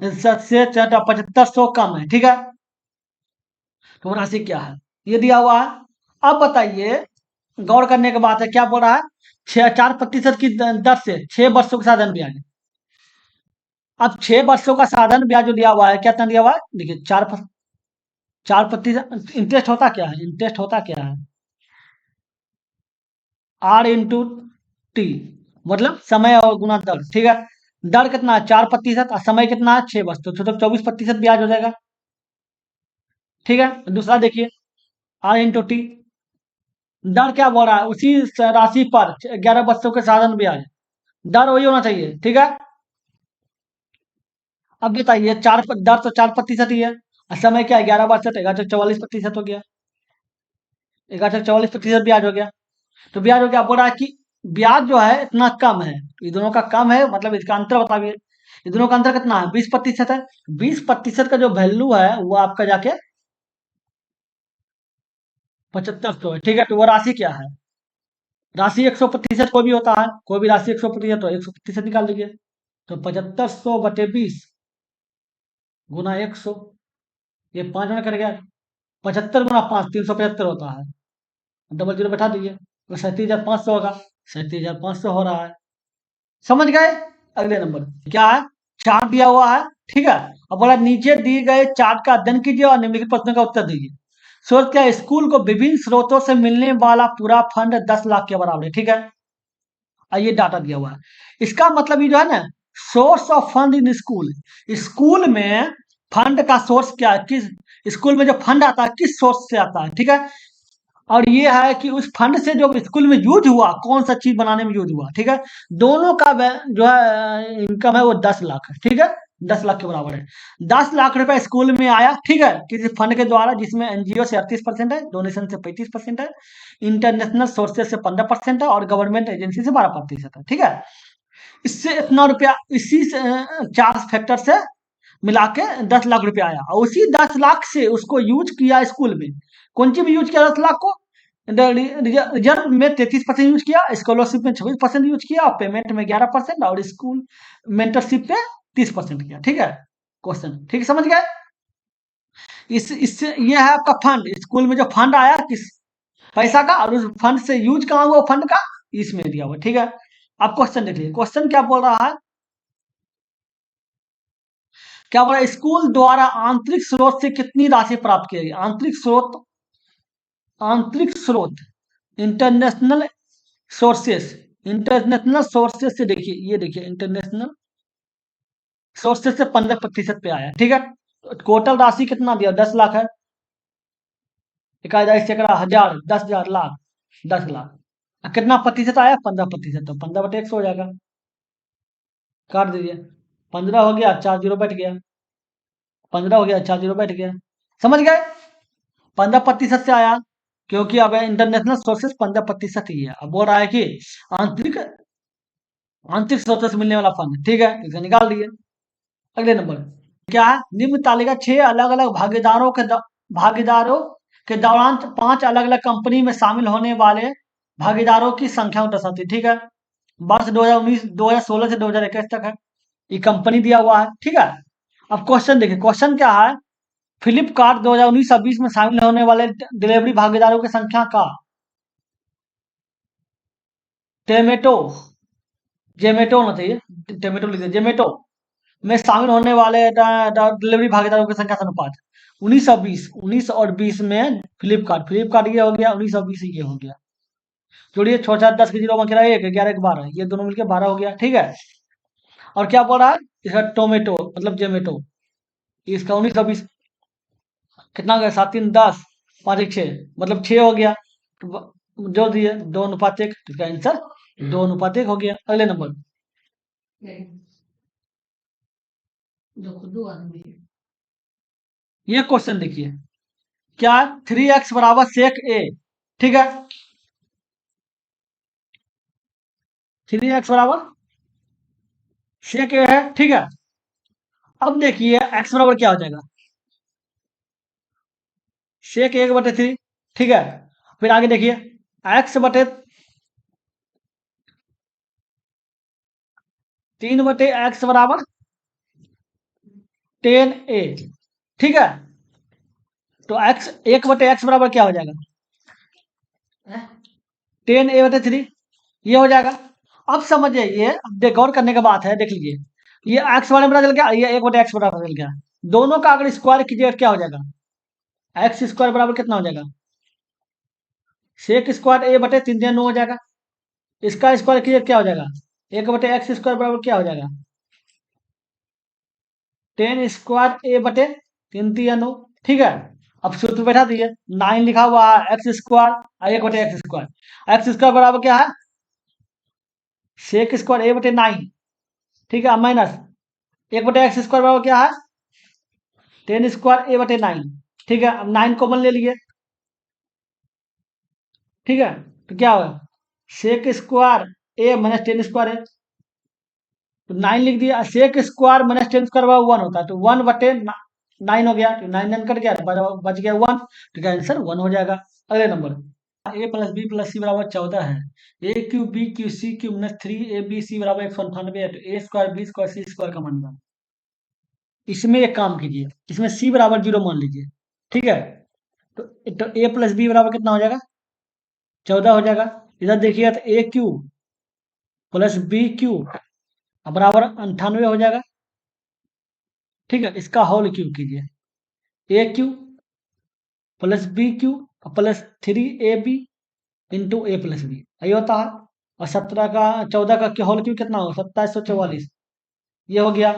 7500 कम है, ठीक है। तो राशि क्या है? ये दिया हुआ है। अब बताइए, गौर करने की बात है, क्या बोल रहा है? 4% की दर से 6 वर्षों का साधन ब्याज। अब 6 वर्षों का साधन ब्याज जो दिया हुआ है, क्या दिया हुआ है? देखिए, 4% इंटरेस्ट होता क्या है? इंटरेस्ट होता क्या है? आर इंटू टी, मतलब समय और गुना दर, ठीक है। दर कितना है? 4% और समय कितना है? 6 वर्ष, तो 24% ब्याज हो जाएगा, ठीक है। दूसरा देखिए, आर इंटू टी, दर क्या बोल रहा है? उसी राशि पर 11 वर्षों के साधन ब्याज, दर वही होना चाहिए, ठीक है। अब बताइए, दर तो 4% ही है, और समय क्या है? 11 वर्ष, 11 44% हो गया, 11 44% ब्याज हो गया। तो ब्याज हो गया, बोल रहा है कि ब्याज जो है इतना कम है, ये दोनों का कम है, मतलब इसका अंतर बताइए। ये दोनों का अंतर कितना है? 20% है। 20% का जो वैल्यू है वो आपका जाके 7500 है, ठीक है। तो वो राशि क्या है? राशि 100% कोई भी होता है, कोई भी राशि 100%, तो 100% निकाल लीजिए। तो 7500/20 गुना 100, ये 5 में कर गया। 75 गुना 5 375 होता है, डबल जीरो बैठा दीजिए, तो 37,500 होगा। 37,500 हो रहा है। समझ गए? अगले नंबर क्या है? चार्ट दिया हुआ है, ठीक है। अब बोला नीचे दिए गए चार्ट का अध्ययन कीजिए और निम्नलिखित प्रश्नों का उत्तर दीजिए। स्रोत क्या है? स्कूल को विभिन्न स्रोतों से मिलने वाला पूरा फंड 10 लाख के बराबर है, ठीक है। और ये डाटा दिया हुआ है। इसका मतलब ये जो है ना, source of fund in school, school में फंड का सोर्स क्या है, किस स्कूल में जो फंड आता है किस सोर्स से आता है, ठीक है। और ये है कि उस फंड से जो स्कूल में यूज हुआ कौन सा चीज बनाने में यूज हुआ, ठीक है। दोनों का जो है इनकम है वो 10 लाख है, ठीक है। 10 लाख के बराबर है। 10 लाख रुपए स्कूल में आया, ठीक है, किसी फंड के द्वारा, जिसमें एनजीओ से 38% है, डोनेशन से 35% है, इंटरनेशनल सोर्सेज से 15% है, और गवर्नमेंट एजेंसी से 12% है, ठीक है। इससे इतना रुपया इसी से, चार फैक्टर से मिला के 10 लाख रुपया आया, और उसी 10 लाख से उसको यूज किया स्कूल में। कौन सी में यूज किया 10 लाख को? रिजर्व में 33% यूज किया, स्कॉलरशिप में 26% यूज किया, और पेमेंट में 11%, और स्कूल मेंटरशिप पे 30% किया, ठीक है। क्वेश्चन ठीक समझ गए? इस इससे ये है आपका फंड, स्कूल में जो फंड आया किस पैसा का, और उस फंड से यूज कहाँ हुआ फंड का, इसमें दिया हुआ, ठीक है। आप क्वेश्चन देख लीजिए, क्वेश्चन क्या बोल रहा है, क्या बोला, स्कूल द्वारा आंतरिक स्रोत से कितनी राशि प्राप्त की गई, आंतरिक स्रोत, आंतरिक स्रोत, इंटरनेशनल सोर्सेस, इंटरनेशनल सोर्सेस से देखिए, ये देखिए इंटरनेशनल सोर्सेस से 15% पे आया, ठीक है। टोटल राशि कितना दिया, 10 लाख है, इकाई सैकड़ा हजार 10 हजार लाख, 10 लाख, कितना प्रतिशत आया, 15%, तो 15/100 हो जाएगा, काट दीजिए, 15 हो गया, 4 जीरो बैठ गया, 15 हो गया, 4 जीरो बैठ गया, समझ गए? 15% से आया, क्योंकि अब इंटरनेशनल सोर्सेस 15% ही है। अब बोल रहा है कि आंतरिक आंतरिक स्रोत से मिलने वाला फंड, ठीक है, इसे निकाल दिए। अगले नंबर क्या है, निम्न तालिका 6 अलग अलग भागीदारों के दौरान 5 अलग अलग कंपनी में शामिल होने वाले भागीदारों की संख्या को दर्शाती है, ठीक है। वर्ष 2019 2016 से 2021 तक है, ये कंपनी दिया हुआ है, ठीक है। अब क्वेश्चन देखिए, क्वेश्चन क्या है, फ्लिपकार्ट 2019 और 20 में शामिल होने वाले डिलीवरी भागीदारों की संख्या का, टेमेटो जेमेटो होना चाहिए, टेमेटो लिखिए, जेमेटो में शामिल होने वाले डिलीवरी भागीदारों की संख्या का अनुपात, 19 और 20 में फ्लिपकार्ट फ्लिपकार्ट ये हो गया, 19 और 20 ये हो गया, जोड़िए 6 4 10 के जीरो में कह 1 11 के 12, ये दोनों मिलकर 12 हो गया, ठीक है। और क्या बोल रहा है, इसका टोमेटो मतलब जेमेटो, इसका 19 और 20 कितना हो गया, 7 3 10 5 1 6, मतलब 6 हो गया, तो जो दिए 2:1, इसका आंसर 2:1 हो गया। अगले नंबर, ये क्वेश्चन देखिए, क्या 3x बराबर सेक ए, ठीक है, 3x बराबर सेक ए है, ठीक है। अब देखिए x बराबर क्या हो जाएगा, सेक 1/3, ठीक है। फिर आगे देखिए x/3/x बराबर 10a, ठीक है। तो x 1/x बराबर क्या हो जाएगा, 10a/3, ये हो जाएगा। अब समझिए, ये गौर करने की बात है, देख लीजिए, ये x वाले बराबर चल गया, ये 1/x बराबर चल गया, दोनों का अगर स्क्वायर कीजिए क्या हो जाएगा, एक्स स्क्वायर बराबर कितना हो जाएगा, सेक स्क्वायर a/3 हो जाएगा। इसका स्क्वायर कीजिए क्या हो जाएगा, 1/x स्क्वायर बराबर क्या हो जाएगा, 10 स्क्वायर a/3 ठीक है। अब सूत्र बैठा दिए, 9 लिखा हुआ है, x square 1/x square, x square बराबर क्या है, सेक स्क्वायर a/9, ठीक है, माइनस 1/x स्क्वायर बराबर क्या है, 10 स्क्वायर a/9, ठीक है। अब 9 कॉमन ले लिए, ठीक है, तो क्या होगा, sec square a minus 10 square है, तो 9 लिख दिया, सेक स्क्वायर माइनस 10 स्क्वायर 1 होता है, तो 1/9 हो गया, तो 9 कट गया, बच गया 1, तो क्या आंसर 1 हो जाएगा। अगले नंबर, a+b+c बराबर 14 है, a3b3c बराबर 198 है, तो a²b²c² का मान निकालो। इसमें एक काम कीजिए, इसमें c बराबर 0 मान लीजिए, ठीक है। तो a+b बराबर कितना हो जाएगा, 14 हो जाएगा। इधर देखिए तो a³ + b³ बराबर 98 हो जाएगा, ठीक है। इसका होल क्यूब कीजिए, a³ + b³ + 3ab into a+b, यही होता है। और 17 का 14 का होल क्यूब कितना होगा, 2744, ये हो गया।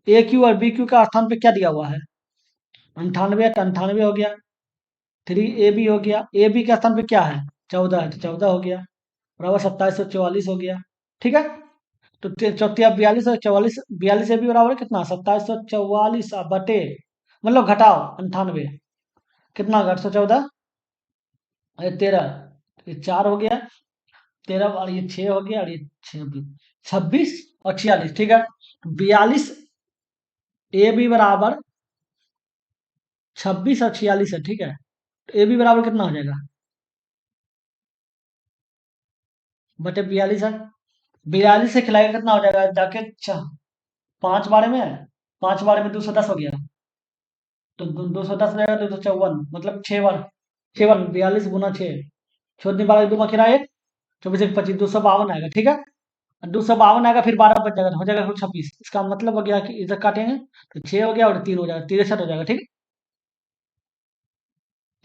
ए क्यू और बी क्यू का स्थान पे क्या दिया हुआ है? 98, तो 98 हो गया। 3 AB हो गया। ए बी के स्थान पे क्या है? 14 है, तो 14 हो गया। बराबर 2744 हो गया। ठीक है। तो चौथिया 42 और 44, 42 ए बी बराबर कितना? 2744 बटे, मतलब घटाओ 98, कितना होगा? 814, ये 13, ये 4 हो गया। 13 और ये 6 हो गया, और ये 26 और 46। ठीक है। 42 ए बी बराबर 26 और 46 है। ठीक है। तो ए बी बराबर कितना हो जाएगा? बटे 42 है। 42 से खिलाएगा कितना हो जाएगा जाके? 5 बारे में, 5 बारे में 210 हो गया। तो 210 हो जाएगा, 254, मतलब 6 बार। 6 बार 42 गुना 6, छोड़ने वाला 2 में किराया 1, 24 एक 25, 252 आएगा। ठीक है। 252 आएगा, फिर 12 बच जाएगा, तो हो जाएगा 26। इसका मतलब हो गया कि इधर काटेंगे तो 6 हो गया और 3 हो जाएगा, 63 हो जाएगा। ठीक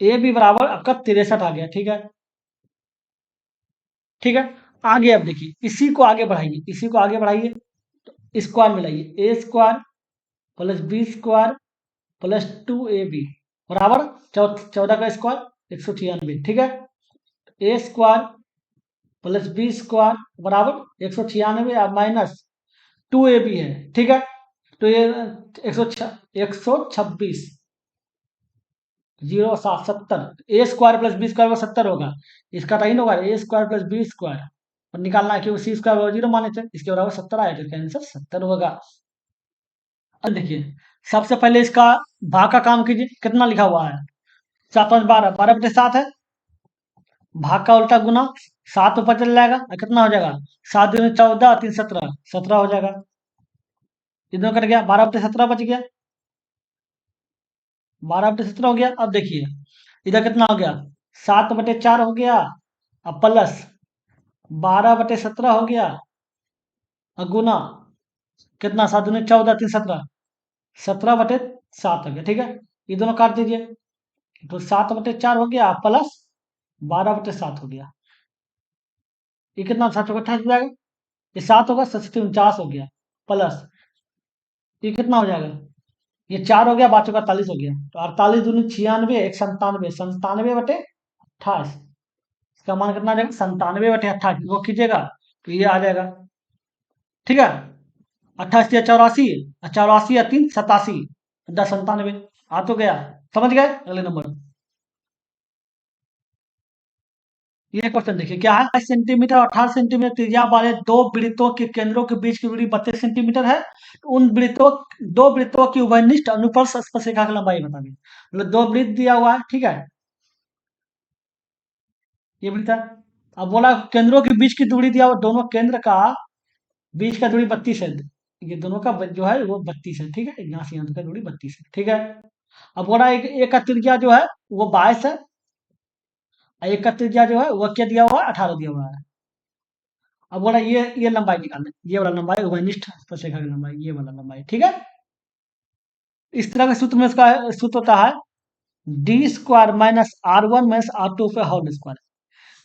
है। ए बी बराबर आपका 63 आ गया। ठीक है। ठीक है। आगे अब देखिए, इसी को आगे बढ़ाइए, इसी को आगे बढ़ाइए, तो स्क्वायर मिलाइए। A square plus B square plus 2AB बराबर 14 का स्क्वायर 196। ठीक है। A square plus B square बराबर 196 और माइनस 2AB है। ठीक है। तो ये 126, 0 7 70, ए स्क्वायर प्लस बी स्क्वायर 70 होगा। इसका टाइन होगा ए स्क्वायर प्लस बी स्क्वायर, और निकालना है कि सी स्क्वायर 0 माने थे, इसके बराबर 70 आया, तो इसका आंसर 70 होगा। अब देखिए, सबसे पहले इसका भाग का काम कीजिए। कितना लिखा हुआ है? 7 5 12, 12 बटे 7 है। भाग का उल्टा गुना, 7 ऊपर चल जाएगा और कितना हो जाएगा? 7 दूनी 14, 3 17, 17 हो जाएगा। इधर कट गया, 12 बटे 17 बच गया। 12 बटे 17 हो गया। अब देखिए, इधर कितना हो गया? 7 बटे 4 हो गया, अब प्लस 12 बटे 17 हो गया, और गुना कितना? 7 दूनी 14, 3 17, 17 बटे 7 हो गया। ठीक है। ये दोनों काट दीजिए, तो 7 बटे 4 हो गया प्लस 12 बटे 7 हो गया। ये कितना? 7 28 हो जाएगा। ये 7 होगा, 7 49 हो गया, प्लस ये कितना हो जाएगा? ये 4 हो गया, 5 48 हो गया, तो 48 दूनी 96, एक 97, 97 बटे 28। इसका मान कितना आ जाएगा? 97 बटे 28। वो कीजिएगा तो ये आ जाएगा। ठीक है। 28 या 84, 84 या 3 87, 10 97 आ तो गया। समझ गए? अगले नंबर, ये क्वेश्चन देखिए क्या है। 22 सेंटीमीटर और 18 सेंटीमीटर त्रिज्या वाले दो वृत्तों के केंद्रों के बीच की दूरी 32 सेंटीमीटर है। तो उन वृत्तों, दो वृत्तों की उभयनिष्ठ अनुप्रस्थ स्पर्शरेखा की लंबाई बता दें। मतलब दो वृत्त दिया हुआ है। ठीक है। ये वृत्त है। अब बोला केंद्रों के बीच की दूरी दिया हुआ, दोनों केंद्र का बीच का दूरी 32 है। ये दोनों का जो है वो 32 है। ठीक है। यहाँ से यहाँ तक का दूरी 32 है। ठीक है। अब बोला एक का त्रिज्या जो है वो 22 है, और एक का त्रिज्या जो है वो क्या दिया हुआ है? 18 दिया हुआ है। अब बोला ये लंबाई निकालना है, ये वाला लंबाई उभयनिष्ठ स्पर्शरेखा की लंबाई, ये वाला लंबाई। ठीक है। इस तरह के सूत्र में इसका सूत्र होता है D² - R1 - R2 पे होल स्क्वायर।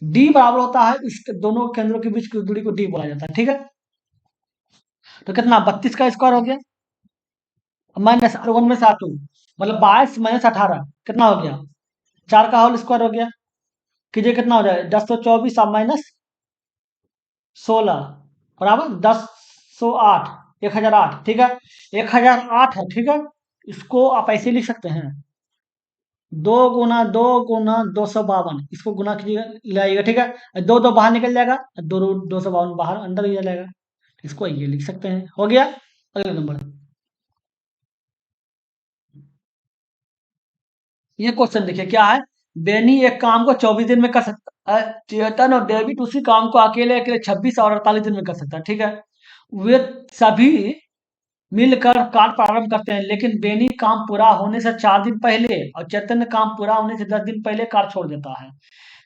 डी बराबर होता है इस दोनों केंद्रों के बीच की दूरी को डी बोला जाता है। ठीक है। तो कितना? 32 का स्क्वायर हो गया, -R1 - R2, मतलब 22 - 18 कितना हो गया? 4 का होल स्क्वायर हो गया। कीजिए कितना हो जाएगा? 1024 और -16 बराबर 1008, 1008। ठीक है। 1008 है। ठीक है। इसको आप ऐसे लिख सकते हैं, 2 गुना 2 गुना 252, इसको गुना कीजिएगा, ले आइएगा। ठीक है। दो दो बाहर निकल जाएगा, 252 बाहर अंदर ही जाएगा। इसको ये लिख सकते हैं। हो गया। अगले नंबर, ये क्वेश्चन देखिए क्या है। बेनी एक काम को 24 दिन में कर सकता है, चेतन और डेविड उसी काम को अकेले अकेले 26 और 48 दिन में कर सकता है। ठीक है। वे सभी मिलकर कार्य प्रारंभ करते हैं, लेकिन बेनी काम पूरा होने से 4 दिन पहले और चैतन्य काम पूरा होने से 10 दिन पहले कार्य छोड़ देता है।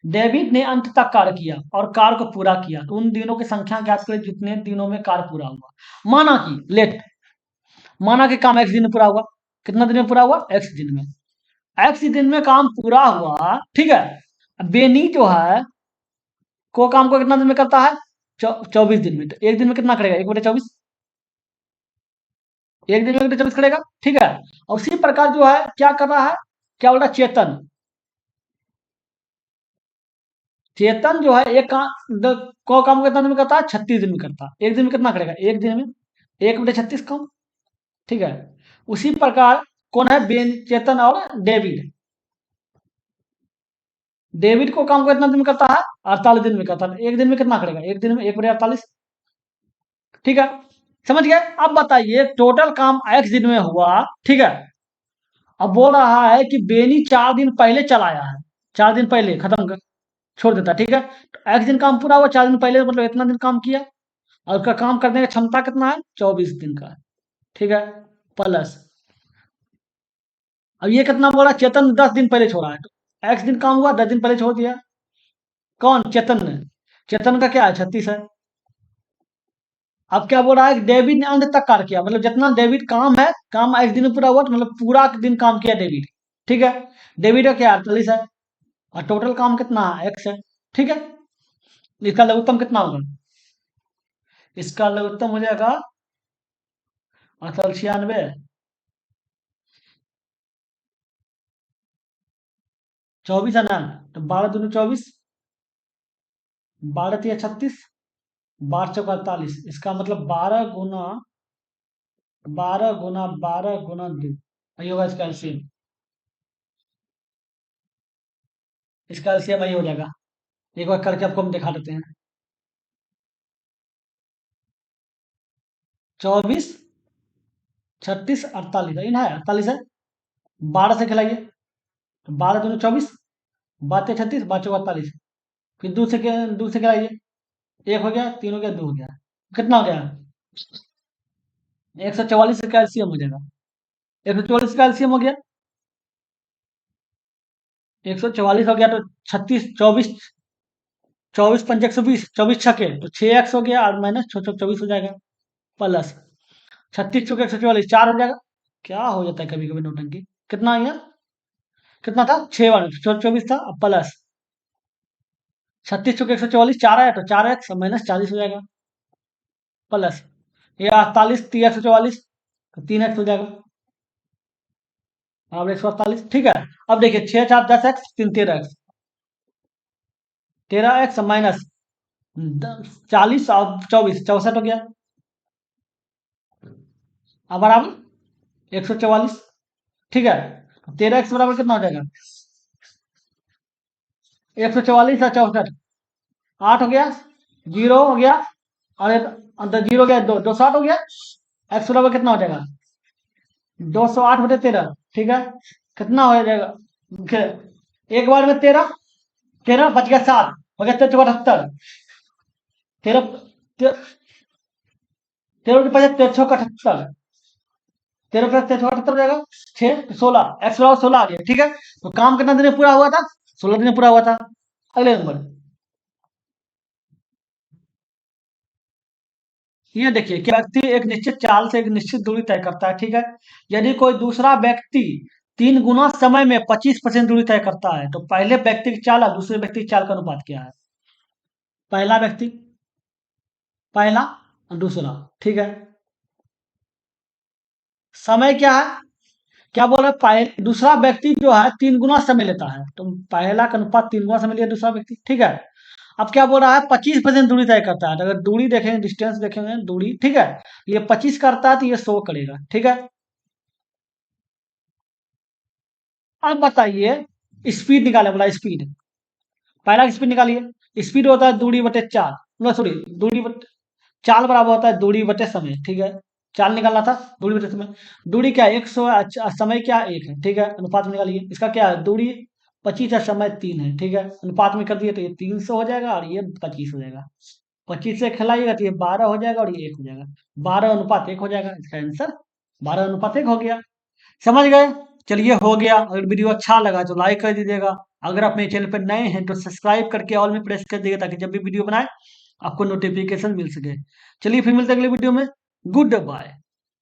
डेविड ने अंत तक कार्य किया और कार्य को पूरा किया, तो उन दिनों की संख्या ज्ञात करें जितने दिनों में कार्य पूरा हुआ। माना कि लेट, माना कि काम एक्स दिन में पूरा हुआ। कितना दिन में पूरा हुआ? एक्स दिन में। एक्स दिन में काम पूरा हुआ। ठीक है। अब बेनी जो है को काम को कितना दिन में करता है? 24 दिन में। तो एक दिन में कितना करेगा? 1/24, एक दिन में 1 घंटे 24 करेगा, ठीक है। और उसी प्रकार जो है क्या कर रहा है, क्या बोल रहा है, चेतन। चेतन जो है एक काम को काम कितना दिन में करता है, 36 दिन में करता है। एक दिन में कितना करेगा, एक दिन में 1/36 काम, ठीक है। उसी प्रकार कौन है, बेन, चेतन और डेविड। डेविड को काम कितना दिन में करता है, 48 दिन में करता है। एक दिन में कितना करेगा, एक दिन में 1/48, ठीक है। समझ गए। अब बताइए टोटल काम x दिन में हुआ, ठीक है। अब बोल रहा है कि बेनी 4 दिन पहले चलाया है, 4 दिन पहले खत्म कर छोड़ देता, ठीक है। तो x दिन काम पूरा हुआ, 4 दिन पहले मतलब इतना दिन काम किया, और उसका काम करने का क्षमता कितना है, 24 दिन का है, ठीक है। प्लस अब ये कितना बोला, चेतन 10 दिन पहले छोड़ा है, तो x दिन काम हुआ, 10 दिन पहले छोड़ दिया। कौन, चेतन ने। चेतन का क्या है, 36 है। अब क्या बोल रहा है, डेविड ने अंत तक कार्य किया, मतलब जितना डेविड काम है, काम एक दिन में पूरा हुआ, तो मतलब पूरा दिन काम किया डेविड, ठीक है। डेविड का क्या 48 है, और टोटल काम कितना है, एक्स है, ठीक है। इसका लघुत्तम कितना होगा, इसका लघुत्तम हो जाएगा 96, 24 है ना, तो 12 दूनी 24, 12 3 36, 12 4 48, इसका मतलब 12 गुना 2, यही होगा इसका एलसीएम। इसका एलसीएम यही हो जाएगा, एक बार करके आपको हम दिखा देते हैं। 24, 36, 48 है, इन है 48 है, 12 से खिलाइए, तो 12 दूनी 24, 12 3 36, 12 4 48, फिर दूर से खिलाइए, एक हो गया, तीन हो गया, दो हो गया, कितना हो गया, 144 का कैल्शियम हो जाएगा। 144 का कैल्शियम हो गया, 144 हो गया, तो 36, 24, 24 5 120, 24 छके तो 6x हो गया, और माइनस 24 हो जाएगा, प्लस 36 चौके 144, 4 हो जाएगा। क्या हो जाता है कभी कभी नौटंकी, कितना आ गया, कितना था, 6 24 था, अब प्लस 36 चौके 144, 4 आया, तो 4x -40 हो जाएगा, प्लस ये 48 3 144, तो 3x हो जाएगा, अब 148, ठीक है। अब देखिए 6 4 10x, 3 13x, 13x माइनस 40 और 24 64 हो गया, अब बराबर 144, ठीक है। 13x बराबर कितना हो जाएगा, 144 और 64, 8 हो गया, 0 हो गया, और अंदर 0 हो गया, 260 हो गया, x बराबर कितना हो जाएगा, 208/13, ठीक है। कितना हो जाएगा, एक बार में 13, 13 बच गया 7, हो गया 73, 13, 13 के 73, 13 + 3 = 78 हो जाएगा, 6 16, एक्स बराबर 16 आ गया, ठीक है। तो काम कितना दिन में पूरा हुआ था, 16 दिन में पूरा हुआ था। अगले नंबर, ये देखिए कि व्यक्ति एक निश्चित चाल से एक निश्चित दूरी तय करता है, ठीक है। यदि कोई दूसरा व्यक्ति 3 गुना समय में 25% दूरी तय करता है, तो पहले व्यक्ति की चाल और दूसरे व्यक्ति की चाल का अनुपात क्या है, पहला व्यक्ति, पहला और दूसरा, ठीक है। समय क्या है, क्या बोल रहे हैं, दूसरा व्यक्ति जो है 3 गुना समय लेता है, तो पहला का अनुपात 3 गुना समय लिया दूसरा व्यक्ति, ठीक है। अब क्या बोल रहा है, 25% दूरी तय करता है, तो अगर दूरी देखेंगे, डिस्टेंस देखेंगे, दूरी, ठीक है। ये 25 करता है, तो ये 100 करेगा, ठीक है। अब बताइए स्पीड निकाले, बोला स्पीड, पहला स्पीड निकालिए, स्पीड होता है दूरी बटे चाल, मतलब सॉरी, दूरी बटे चाल बराबर होता है दूरी बटे समय, ठीक है। चाल निकालना था, दूरी बटे समय, दूरी क्या है 100, समय क्या है 1 है, ठीक है। अनुपात में निकालिए, इसका क्या है, दूरी 25 है, समय 3 है, ठीक है। अनुपात में कर दिए तो ये 300 हो जाएगा, और ये 25 हो जाएगा। 25 से खिलाइएगा तो ये 12 हो जाएगा, और ये 1 हो जाएगा, 12 अनुपात 1 हो जाएगा, इसका आंसर 12 अनुपात 1 हो गया। समझ गए। चलिए हो गया, अगर वीडियो अच्छा लगा तो लाइक कर दीजिएगा, अगर आप मेरे चैनल पर नए हैं तो सब्सक्राइब करके ऑल में प्रेस कर दीजिएगा, ताकि जब भी वीडियो बनाए आपको नोटिफिकेशन मिल सके। चलिए फिर मिलते हैं अगले वीडियो में, गुड बाय।